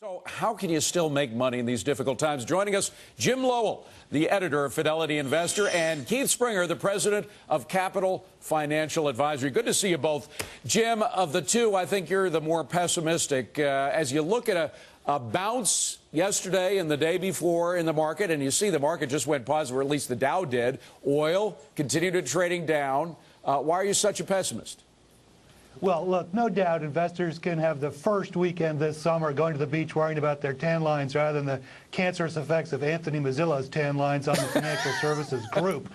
So how can you still make money in these difficult times? Joining us, Jim Lowell, the editor of Fidelity Investor, and Keith Springer, the president of Capital Financial Advisory. Good to see you both. Jim, of the two, I think you're the more pessimistic. As you look at a bounce yesterday and the day before in the market, and you see the market just went positive, or at least the Dow did. Oil continued trading down. Why are you such a pessimist? Well, look, no doubt investors can have the first weekend this summer going to the beach worrying about their tan lines rather than the cancerous effects of Anthony Mazzillo's tan lines on the financial services group.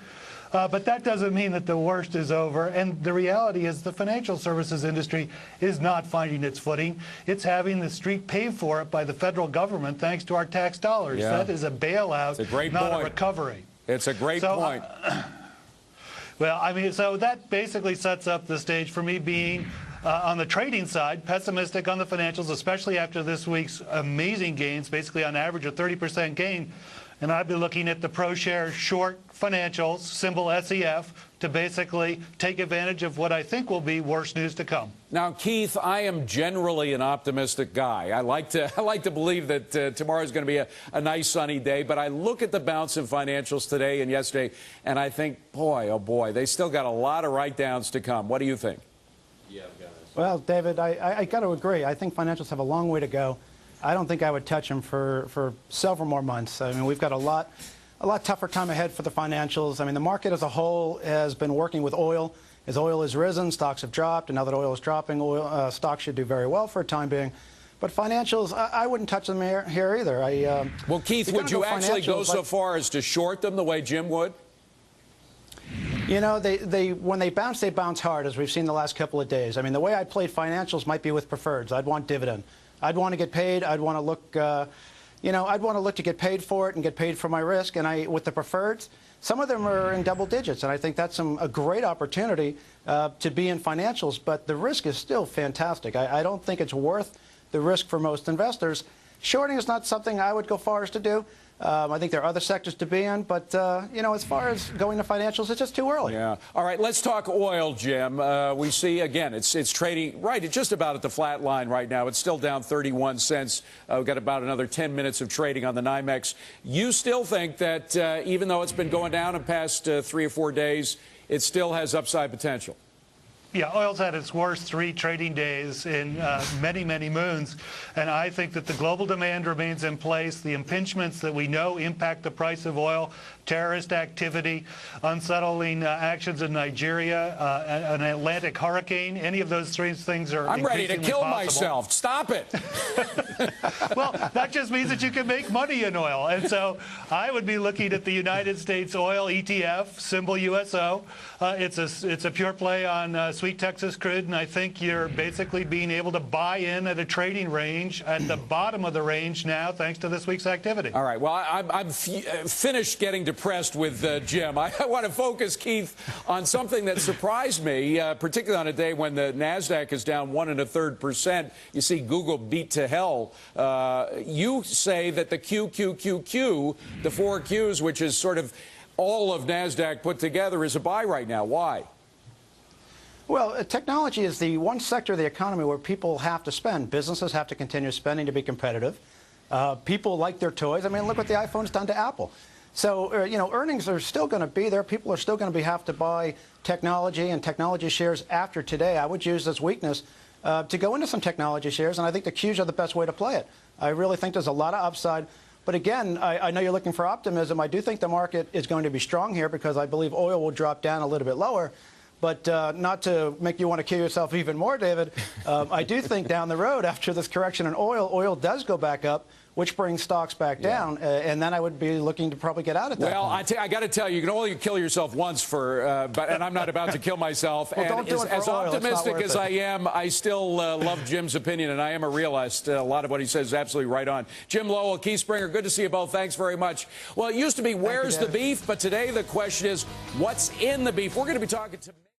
But that doesn't mean that the worst is over. And the reality is the financial services industry is not finding its footing. It's having the street paid for it by the federal government thanks to our tax dollars. Yeah. That is a bailout, not a recovery. It's a great point. Well, I mean, so that basically sets up the stage for me being, on the trading side, pessimistic on the financials, especially after this week's amazing gains, basically on average a 30% gain. And I'd be looking at the ProShares short financials, symbol SEF, to basically take advantage of what I think will be worse news to come. Now, Keith, I am generally an optimistic guy. I like to believe that tomorrow is going to be a nice sunny day, but I look at the bounce in financials today and yesterday, and I think, boy, oh boy, they still got a lot of write-downs to come. What do you think? Yeah, I've got it. Well, David, I got to agree. I think financials have a long way to go. I don't think I would touch them for several more months. I mean, we've got a lot tougher time ahead for the financials. I mean, the market as a whole has been working with oil. As oil has risen, stocks have dropped, and now that oil is dropping, stocks should do very well for a time being. But financials, I wouldn't touch them here either. Well, Keith, would you actually go so far as to short them the way Jim would? You know, when they bounce hard, as we've seen the last couple of days. I mean, the way I played financials might be with preferreds. I'd want dividend. I'd want to get paid. I'd want to look, I'd want to look to get paid for it and get paid for my risk. And with the preferreds, some of them are in double digits, and I think that's a great opportunity to be in financials. But the risk is still fantastic. I don't think it's worth the risk for most investors. Shorting is not something I would go far as to do. I think there are other sectors to be in, but, as far as going to financials, it's just too early. Yeah. All right, let's talk oil, Jim. We see, again, it's trading right it's just about at the flat line right now. It's still down 31 cents. We've got about another 10 minutes of trading on the NYMEX. You still think that even though it's been going down in the past 3 or 4 days, it still has upside potential? Yeah, oil's had its worst 3 trading days in many, many moons. And I think that the global demand remains in place. The impingements that we know impact the price of oil, terrorist activity, unsettling actions in Nigeria, an Atlantic hurricane, any of those 3 things are I'm ready to kill possible. myself. Stop it. Well, that just means that you can make money in oil. And so I would be looking at the United States Oil ETF, symbol USO. It's a pure play on sweet Texas crude, and I think you're basically being able to buy in at a trading range at the bottom of the range now, thanks to this week's activity. All right. Well, I'm finished getting depressed with Jim. I want to focus, Keith, on something that surprised me, particularly on a day when the NASDAQ is down 1 1/3%. You see Google beat to hell. You say that the QQQQ, the 4 Qs, which is sort of all of NASDAQ put together, is a buy right now. Why? Well, technology is the one sector of the economy where people have to spend. Businesses have to continue spending to be competitive. People like their toys. I mean, look what the iPhone's done to Apple. So, earnings are still going to be there. People are still going to have to buy technology and technology shares after today. I would use this weakness to go into some technology shares, and I think the Qs are the best way to play it. I really think there's a lot of upside. But again, I know you're looking for optimism. I do think the market is going to be strong here because I believe oil will drop down a little bit lower. But not to make you want to kill yourself even more, David, I do think down the road, after this correction in oil does go back up, which brings stocks back down, and then I would be looking to probably get out at that point. I got to tell you, you can only kill yourself once and I'm not about to kill myself. Well, and don't do it for as oil. optimistic as I am, I still love Jim's opinion, and I am a realist. A lot of what he says is absolutely right on. Jim Lowell, Keith Springer, good to see you both. Thanks very much. Well, it used to be, where's the beef? But today the question is, what's in the beef? We're going to be talking to